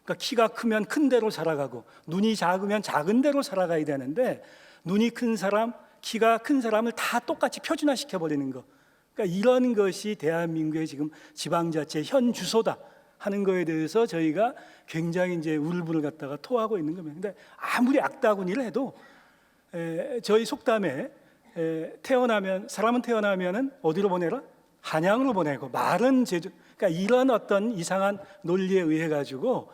그러니까 키가 크면 큰 대로 살아가고 눈이 작으면 작은 대로 살아가야 되는데 눈이 큰 사람, 키가 큰 사람을 다 똑같이 표준화시켜 버리는 거. 그러니까 이런 것이 대한민국의 지금 지방자치의 현 주소다 하는 거에 대해서 저희가 굉장히 이제 울분을 갖다가 토하고 있는 겁니다. 근데 아무리 악다구니를 해도 저희 속담에 사람은 태어나면은 어디로 보내라? 한양으로 보내고 말은 제주. 그러니까 이런 어떤 이상한 논리에 의해 가지고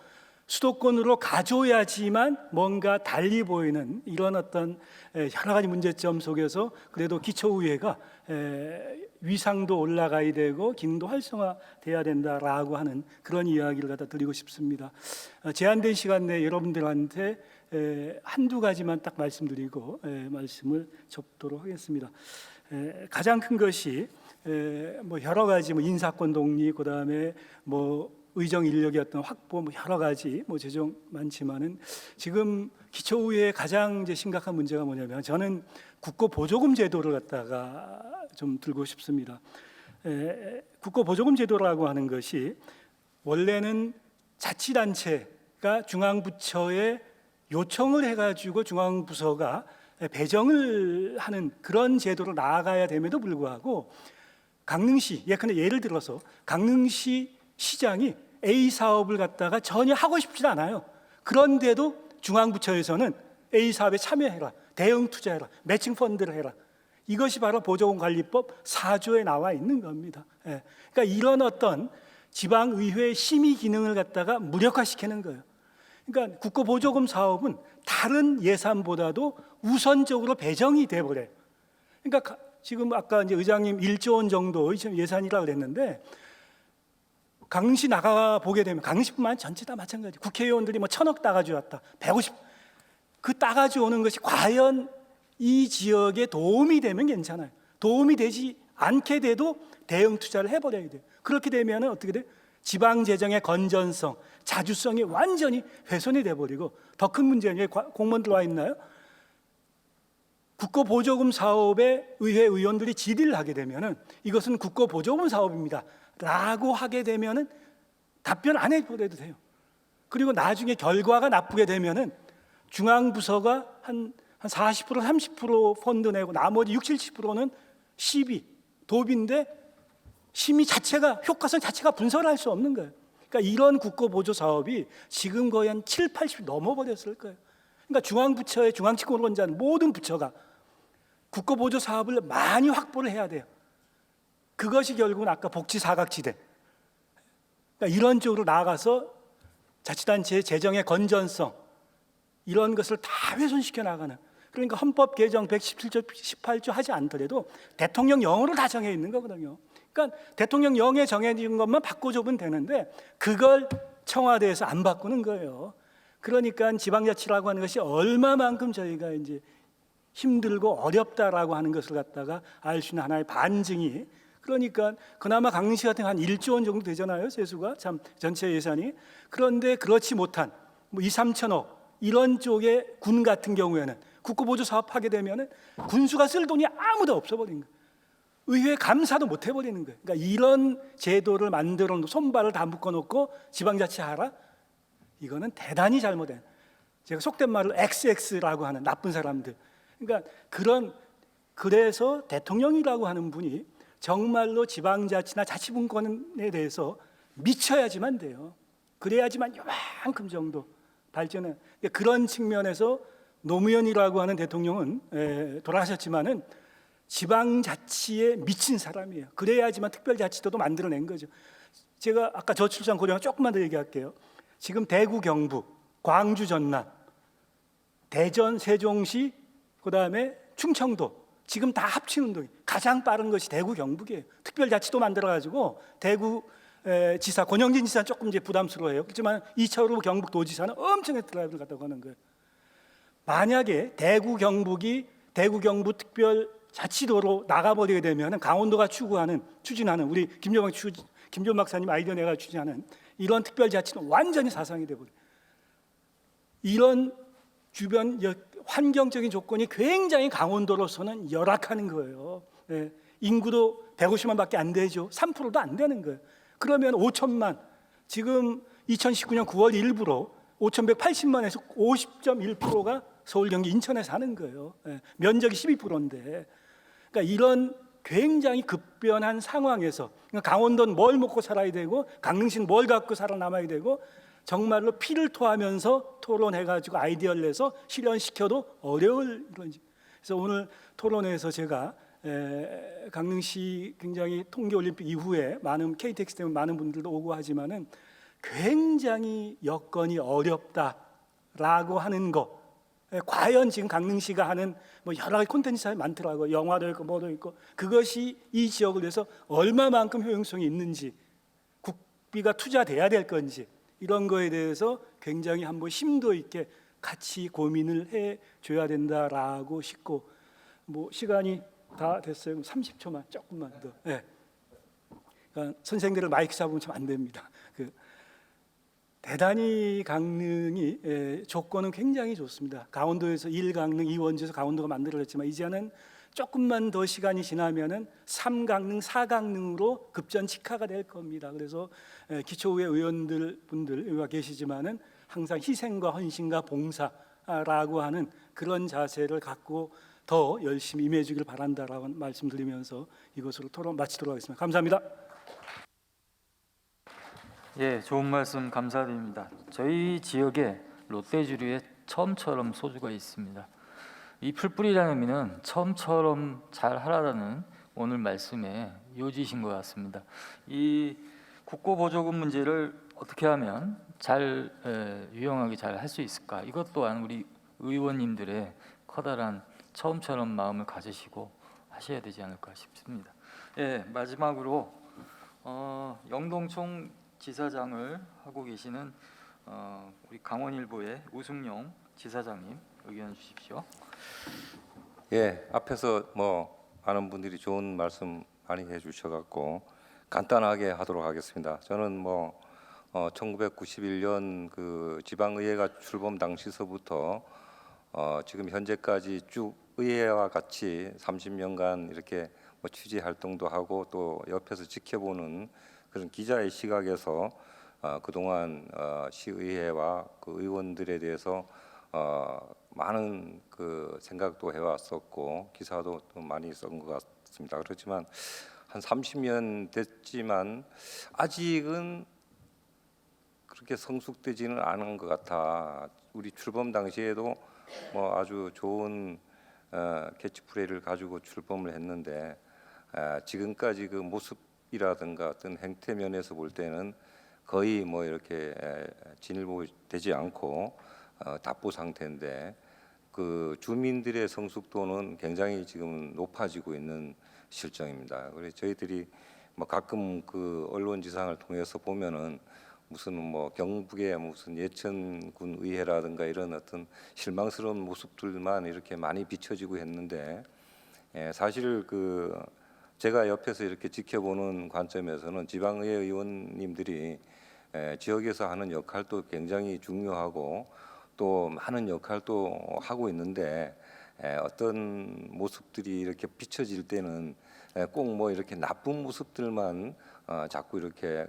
수도권으로 가져야지만 뭔가 달리 보이는 이런 어떤 여러 가지 문제점 속에서 그래도 기초의회가 위상도 올라가야 되고 기능도 활성화돼야 된다라고 하는 그런 이야기를 갖다 드리고 싶습니다. 제한된 시간 내에 여러분들한테 한두 가지만 딱 말씀드리고 말씀을 접도록 하겠습니다. 가장 큰 것이 뭐 여러 가지 뭐 인사권 독립, 그다음에 뭐 의정 인력의 어떤 확보, 뭐 여러 가지 뭐 재정 많지만은 지금 기초의회의 가장 이제 심각한 문제가 뭐냐면 저는 국고 보조금 제도를 갖다가 좀 들고 싶습니다. 국고 보조금 제도라고 하는 것이 원래는 자치단체가 중앙부처에 요청을 해가지고 중앙부서가 배정을 하는 그런 제도로 나아가야 됨에도 불구하고 강릉시, 예를 들어서 강릉시 시장이 A 사업을 갖다가 전혀 하고 싶지 않아요. 그런데도 중앙부처에서는 A 사업에 참여해라, 대응 투자해라, 매칭 펀드를 해라. 이것이 바로 보조금 관리법 4조에 나와 있는 겁니다. 그러니까 이런 어떤 지방의회 심의 기능을 갖다가 무력화시키는 거예요. 그러니까 국고보조금 사업은 다른 예산보다도 우선적으로 배정이 돼 버려요. 그러니까 지금 아까 이제 의장님 1조 원 정도 예산이라고 그랬는데 강릉시 나가 보게 되면 강릉시뿐만 전체 다 마찬가지. 국회의원들이 뭐 1,000억 따가지고 왔다, 150, 그 따가지고 오는 것이 과연 이 지역에 도움이 되면 괜찮아요. 도움이 되지 않게 돼도 대응 투자를 해버려야 돼요. 그렇게 되면 어떻게 돼요? 지방 재정의 건전성, 자주성이 완전히 훼손이 돼버리고 더 큰 문제는 공무원들 와 있나요? 국고보조금 사업에 의회 의원들이 질의를 하게 되면은 이것은 국고보조금 사업입니다 라고 하게 되면은 답변 안 해버려도 돼요. 그리고 나중에 결과가 나쁘게 되면은 중앙부서가 한 40%, 30% 펀드 내고 나머지 60, 70%는 시비, 도비인데 심의 자체가, 효과성 자체가 분석을 할 수 없는 거예요. 그러니까 이런 국고보조 사업이 지금 거의 한 7, 80 넘어버렸을 거예요. 그러니까 중앙부처의 중앙집권론자는 모든 부처가 국고보조 사업을 많이 확보를 해야 돼요. 그것이 결국은 아까 복지사각지대, 그러니까 이런 쪽으로 나아가서 자치단체의 재정의 건전성 이런 것을 다 훼손시켜 나가는, 그러니까 헌법 개정 117조, 18조 하지 않더라도 대통령령으로 다 정해 있는 거거든요. 그러니까 대통령령에 정해진 것만 바꿔주면 되는데 그걸 청와대에서 안 바꾸는 거예요. 그러니까 지방자치라고 하는 것이 얼마만큼 저희가 이제 힘들고 어렵다라고 하는 것을 갖다가 알 수 있는 하나의 반증이, 그러니까 그나마 강릉시 같은 한 1조 원 정도 되잖아요, 세수가 참 전체 예산이. 그런데 그렇지 못한 뭐 2, 3천억 이런 쪽의 군 같은 경우에는 국고보조 사업하게 되면은 군수가 쓸 돈이 아무도 없어버린 거예요. 의회 감사도 못 해버리는 거예요. 그러니까 이런 제도를 만들어 놓고 손발을 다 묶어놓고 지방자치하라? 이거는 대단히 잘못된, 제가 속된 말로 XX라고 하는 나쁜 사람들. 그러니까 그래서 대통령이라고 하는 분이 정말로 지방자치나 자치분권에 대해서 미쳐야지만 돼요. 그래야지만 요만큼 정도 발전은. 그런 측면에서 노무현이라고 하는 대통령은 돌아가셨지만은 지방자치에 미친 사람이에요. 그래야지만 특별자치도도 만들어낸 거죠. 제가 아까 저출산 고령 조금만 더 얘기할게요. 지금 대구, 경북, 광주, 전남, 대전, 세종시, 그다음에 충청도 지금 다 합친 운동이 가장 빠른 것이 대구, 경북이에요. 특별자치도 만들어가지고 대구 지사 권영진 지사는 조금 이제 부담스러워해요. 그렇지만 이철우 경북도지사는 엄청나게 드라이브를 갖다고 하는 거예요. 만약에 대구, 경북이 대구, 경북 특별자치도로 나가버리게 되면 강원도가 추진하는 우리 김종 박사님 아이디어 내가 추진하는 이런 특별자치는 완전히 사상이 되버려요. 이런 주변 환경적인 조건이 굉장히 강원도로서는 열악한 거예요. 예, 인구도 150만밖에 안 되죠. 3%도 안 되는 거예요. 그러면 5천만, 지금 2019년 9월 1일부로 5,180만에서 50.1%가 서울, 경기, 인천에 사는 거예요. 예, 면적이 12%인데, 그러니까 이런 굉장히 급변한 상황에서 그러니까 강원도는 뭘 먹고 살아야 되고 강릉시는 뭘 갖고 살아남아야 되고 정말로 피를 토하면서 토론해가지고 아이디어를 내서 실현시켜도 어려울 이런. 그래서 오늘 토론회에서 제가 강릉시 굉장히 동계올림픽 이후에 많은 KTX 때문에 많은 분들도 오고 하지만은 굉장히 여건이 어렵다라고 하는 거. 과연 지금 강릉시가 하는 뭐 여러 가지 콘텐츠가 많더라고요. 영화도 있고 뭐도 있고 그것이 이 지역을 위해서 얼마만큼 효용성이 있는지 국비가 투자돼야 될 건지 이런 거에 대해서 굉장히 한번 심도 있게 같이 고민을 해줘야 된다라고 싶고 뭐 시간이 다 됐어요. 30초만 조금만 더. 네. 그러니까 선생님들 마이크 잡으면 참 안 됩니다. 대단히 강릉이 조건은 굉장히 좋습니다. 강원도에서 1강릉, 2원지에서 강원도가 만들어졌지만 이제는 조금만 더 시간이 지나면은 3강릉, 4강릉으로 급전직하가 될 겁니다. 그래서 기초의회 의원들 분들 계시지만은 항상 희생과 헌신과 봉사라고 하는 그런 자세를 갖고 더 열심히 임해주길 바란다라고 말씀드리면서 이것으로 토론 마치도록 하겠습니다. 감사합니다. 예, 좋은 말씀 감사드립니다. 저희 지역에 롯데주류에 처음처럼 소주가 있습니다. 이 풀뿌리라는 의미는 처음처럼 잘 하라는 오늘 말씀에 요지신 것 같습니다. 이 국고보조금 문제를 어떻게 하면 잘 유용하게 잘 할 수 있을까? 이것 또한 우리 의원님들의 커다란 처음처럼 마음을 가지시고 하셔야 되지 않을까 싶습니다. 예, 마지막으로 영동총 지사장을 하고 계시는 우리 강원일보의 우승용 지사장님 의견 주십시오. 예, 앞에서 뭐 많은 분들이 좋은 말씀 많이 해주셔갖고 간단하게 하도록 하겠습니다. 저는 뭐 1991년 그 지방의회가 출범 당시서부터 지금 현재까지 쭉 의회와 같이 30년간 이렇게 뭐 취재 활동도 하고 또 옆에서 지켜보는 그런 기자의 시각에서 그동안 시의회와 그 의원들에 대해서 많은 그 생각도 해왔었고 기사도 또 많이 쓴 것 같습니다. 그렇지만 한 30년 됐지만 아직은 그렇게 성숙되지는 않은 것 같아. 우리 출범 당시에도 뭐 아주 좋은 캐치프레이를 가지고 출범을 했는데 지금까지 그 모습이라든가 어떤 행태 면에서 볼 때는 거의 뭐 이렇게 진일보되지 않고 답보 상태인데 그 주민들의 성숙도는 굉장히 지금 높아지고 있는 실정입니다. 그래서 저희들이 뭐 가끔 그 언론 지상을 통해서 보면은 무슨 뭐 경북의 무슨 예천군 의회라든가 이런 어떤 실망스러운 모습들만 이렇게 많이 비춰지고 했는데 사실 그 제가 옆에서 이렇게 지켜보는 관점에서는 지방의회 의원님들이 지역에서 하는 역할도 굉장히 중요하고 또 많은 역할도 하고 있는데 어떤 모습들이 이렇게 비춰질 때는 꼭 뭐 이렇게 나쁜 모습들만 자꾸 이렇게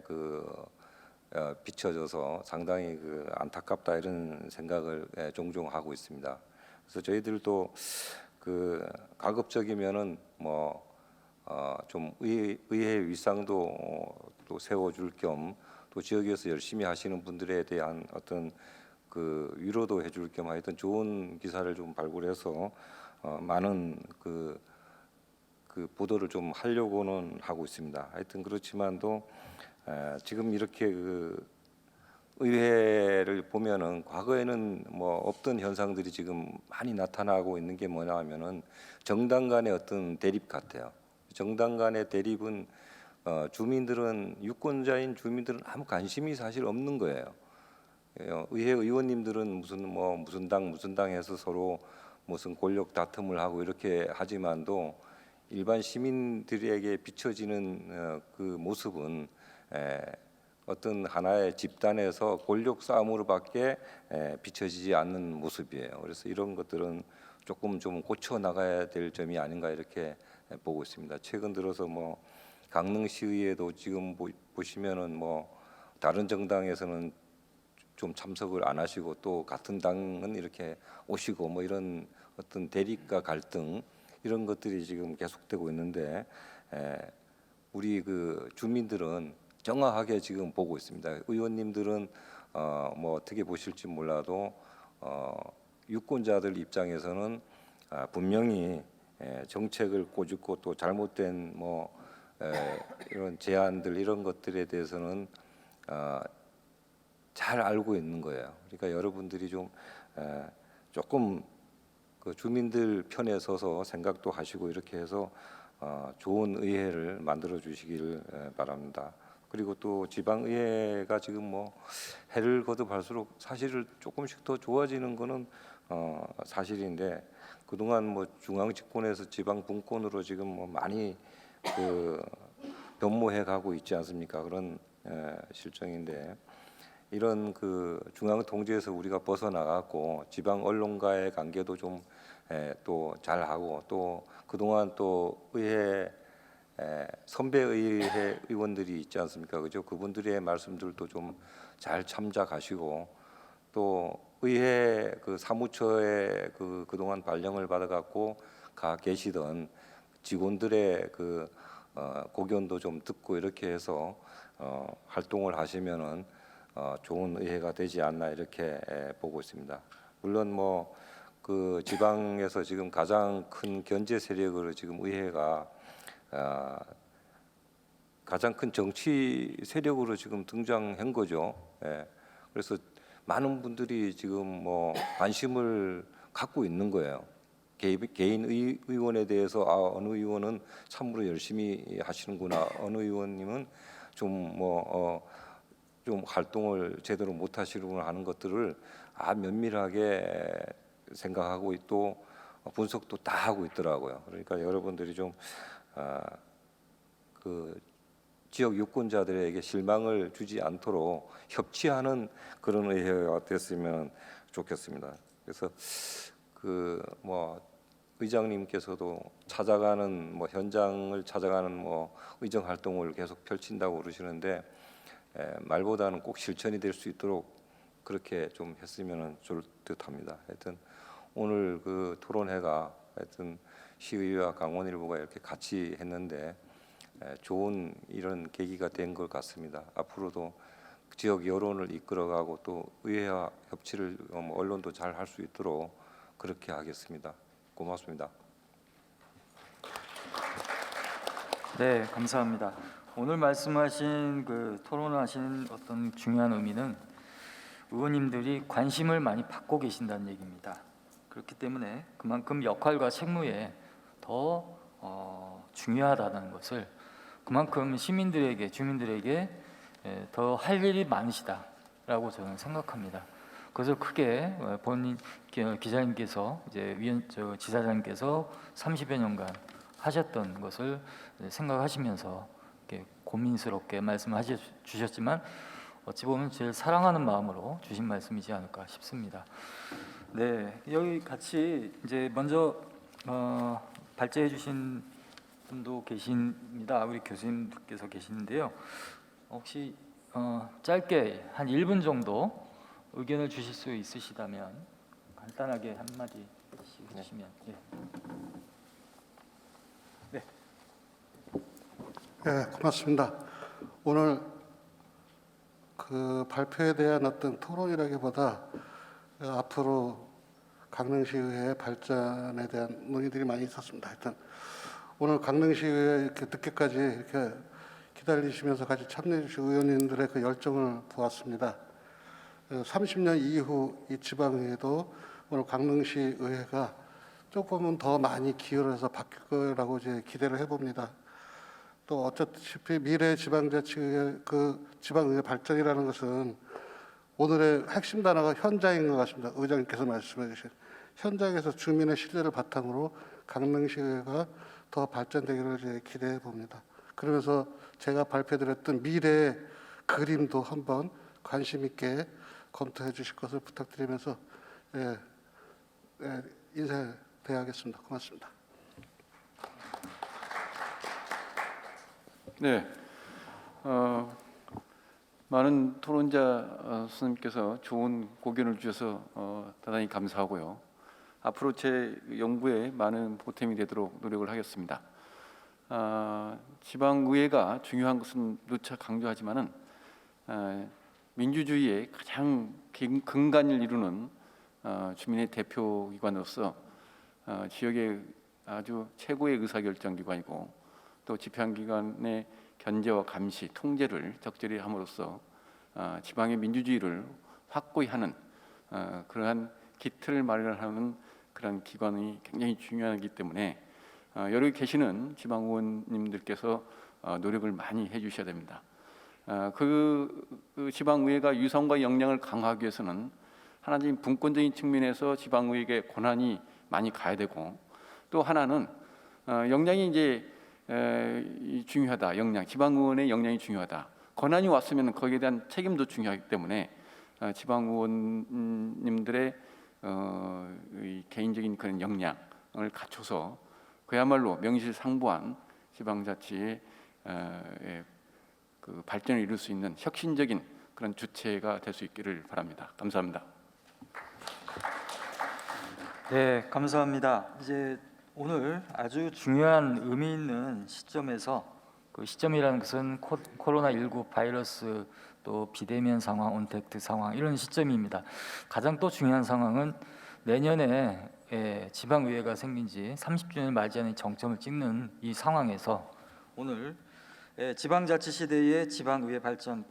비춰져서 상당히 안타깝다 이런 생각을 종종 하고 있습니다. 그래서 저희들도 가급적이면은 좀 의회 위상도 또 세워줄 겸 또 지역에서 열심히 하시는 분들에 대한 어떤 위로도 해줄 겸 하여튼 좋은 기사를 좀 발굴해서 많은 보도를 좀 하려고는 하고 있습니다. 하여튼 그렇지만도 지금 이렇게 그 의회를 보면은 과거에는 뭐 없던 현상들이 지금 많이 나타나고 있는 게 뭐냐 하면은 정당 간의 어떤 대립 같아요. 정당 간의 대립은 주민들은 유권자인 주민들은 아무 관심이 사실 없는 거예요. 의회 의원님들은 무슨 당 해서 서로 무슨 권력 다툼을 하고 이렇게 하지만도 일반 시민들에게 비춰지는 그 모습은 어떤 하나의 집단에서 권력 싸움으로밖에 비춰지지 않는 모습이에요. 그래서 이런 것들은 조금 좀 고쳐 나가야 될 점이 아닌가 이렇게 보고 있습니다. 최근 들어서 뭐 강릉시의회도 지금 보시면은 뭐 다른 정당에서는 좀 참석을 안 하시고 또 같은 당은 이렇게 오시고 뭐 이런 어떤 대립과 갈등 이런 것들이 지금 계속되고 있는데 우리 그 주민들은 정확하게 지금 보고 있습니다. 의원님들은 뭐 어떻게 보실지 몰라도 유권자들 입장에서는 분명히 정책을 꼬집고 또 잘못된 뭐 이런 제안들 이런 것들에 대해서는 잘 알고 있는 거예요. 그러니까 여러분들이 좀 조금 그 주민들 편에 서서 생각도 하시고 이렇게 해서 좋은 의회를 만들어 주시기를 바랍니다. 그리고 또 지방의회가 지금 뭐 해를 거듭할수록 사실은 조금씩 더 좋아지는 거는 사실인데 그동안 뭐 중앙 집권에서 지방 분권으로 지금 뭐 많이 그 변모해 가고 있지 않습니까? 그런 실정인데 이런 그 중앙 통제에서 우리가 벗어나갔고 지방 언론과의 관계도 좀 또 잘하고 또 그동안 또 의회 선배 의회 의원들이 있지 않습니까? 그죠? 그분들의 말씀들도 좀 잘 참작하시고 또 의회 그 사무처에 그동안 발령을 받아갖고 가 계시던 직원들의 그 고견도 좀 듣고 이렇게 해서 활동을 하시면은 좋은 의회가 되지 않나 이렇게 보고 있습니다. 물론 뭐 그 지방에서 지금 가장 큰 견제 세력으로 지금 의회가 가장 큰 정치 세력으로 지금 등장한 거죠. 그래서 많은 분들이 지금 뭐 관심을 갖고 있는 거예요. 개인 의원에 대해서 어느 의원은 참으로 열심히 하시는구나. 어느 의원님은 좀 좀 활동을 제대로 못 하시려고 하는 것들을 면밀하게 생각하고 또 분석도 다 하고 있더라고요. 그러니까 여러분들이 좀 그 지역 유권자들에게 실망을 주지 않도록 협치하는 그런 의회가 됐으면 좋겠습니다. 그래서 그 뭐 의장님께서도 찾아가는 뭐 현장을 찾아가는 뭐 의정 활동을 계속 펼친다고 그러시는데 말보다는 꼭 실천이 될 수 있도록 그렇게 좀 했으면 좋을 듯합니다. 하여튼 오늘 그 토론회가 하여튼 시의회와 강원일보가 이렇게 같이 했는데 좋은 이런 계기가 된 것 같습니다. 앞으로도 지역 여론을 이끌어가고 또 의회와 협치를 언론도 잘 할 수 있도록 그렇게 하겠습니다. 고맙습니다. 네, 감사합니다. 오늘 말씀하신 그 토론하신 어떤 중요한 의미는 의원님들이 관심을 많이 받고 계신다는 얘기입니다. 그렇기 때문에 그만큼 역할과 책무에 더 중요하다는 것을 그만큼 시민들에게 주민들에게 더 할 일이 많으시다라고 저는 생각합니다. 그것을 크게 본인 기자님께서 이제 지사장님께서 30여 년간 하셨던 것을 생각하시면서 이렇게 고민스럽게 주셨지만 어찌 보면 제일 사랑하는 마음으로 주신 말씀이지 않을까 싶습니다. 네, 여기 같이 이제 먼저 발제해 주신 분도 계십니다. 우리 교수님께서 계시는데요. 혹시 짧게 한 1분 정도 의견을 주실 수 있으시다면 간단하게 한마디씩 해주시면. 예. 네, 고맙습니다. 오늘 그 발표에 대한 어떤 토론이라기보다 앞으로 강릉시의회 발전에 대한 논의들이 많이 있었습니다. 하여튼 오늘 강릉시의회 이렇게 늦게까지 이렇게 기다리시면서 같이 참여해 주신 의원님들의 그 열정을 보았습니다. 30년 이후 이 지방의회도 오늘 강릉시 의회가 조금은 더 많이 기여를 해서 바뀔 거라고 이제 기대를 해봅니다. 또 어차피 미래 지방자치의 그 지방의회 발전이라는 것은 오늘의 핵심 단어가 현장인 것 같습니다. 의장님께서 말씀해 주신 현장에서 주민의 신뢰를 바탕으로 강릉시의회가 더 발전되기를 이제 기대해 봅니다. 그러면서 제가 발표드렸던 미래의 그림도 한번 관심 있게 검토해 주실 것을 부탁드리면서 인사드려야겠습니다. 고맙습니다. 네, 많은 토론자 선생님께서 좋은 고견을 주셔서 대단히 감사하고요. 앞으로 제 연구에 많은 보탬이 되도록 노력을 하겠습니다. 지방의회가 중요한 것은 누차 강조하지만은 민주주의의 가장 근간을 이루는 주민의 대표기관으로서 지역의 아주 최고의 의사결정기관이고 또 집행기관의 견제와 감시, 통제를 적절히 함으로써 지방의 민주주의를 확고히 하는 그러한 기틀을 마련하는 그런 기관이 굉장히 중요하기 때문에 여기 계시는 지방 의원님들께서 노력을 많이 해주셔야 됩니다. 그 지방의회가 유성과 역량을 강화하기 위해서는 하나는 분권적인 측면에서 지방의회에게 권한이 많이 가야 되고 또 하나는 역량이 이제 중요하다. 역량, 지방의원의 역량이 중요하다. 권한이 왔으면 거기에 대한 책임도 중요하기 때문에 지방의원님들의 이 개인적인 그런 역량을 갖춰서 그야말로 명실상부한 지방자치의 그 발전을 이룰 수 있는 혁신적인 그런 주체가 될 수 있기를 바랍니다. 감사합니다. 네, 감사합니다. 이제 오늘 아주 중요한 의미 있는 시점에서 그 시점이라는 것은 코로나19 바이러스 또 비대면 상황, 온택트 상황 이런 시점입니다. 가장 또 중요한 상황은 내년에 지방의회가 생긴 지 30주년을 맞이하는 정점을 찍는 이 상황에서 오늘 지방자치 시대의 지방의회 발전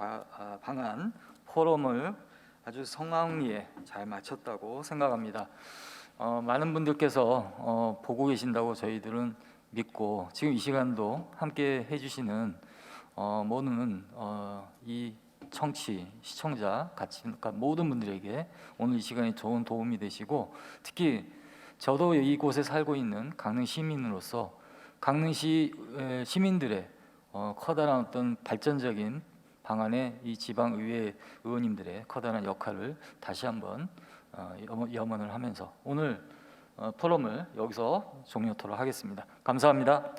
방안 포럼을 아주 성황리에 잘 마쳤다고 생각합니다. 많은 분들께서 보고 계신다고 저희들은 믿고 지금 이 시간도 함께 해주시는 모든 이 시청자 같이 그러니까 모든 분들에게 오늘 이 시간이 좋은 도움이 되시고 특히 저도 이곳에 살고 있는 강릉 시민으로서 강릉시 시민들의 커다란 어떤 발전적인 방안에 이 지방의회 의원님들의 커다란 역할을 다시 한번 염원을 하면서 오늘 포럼을 여기서 종료토록 하겠습니다. 감사합니다.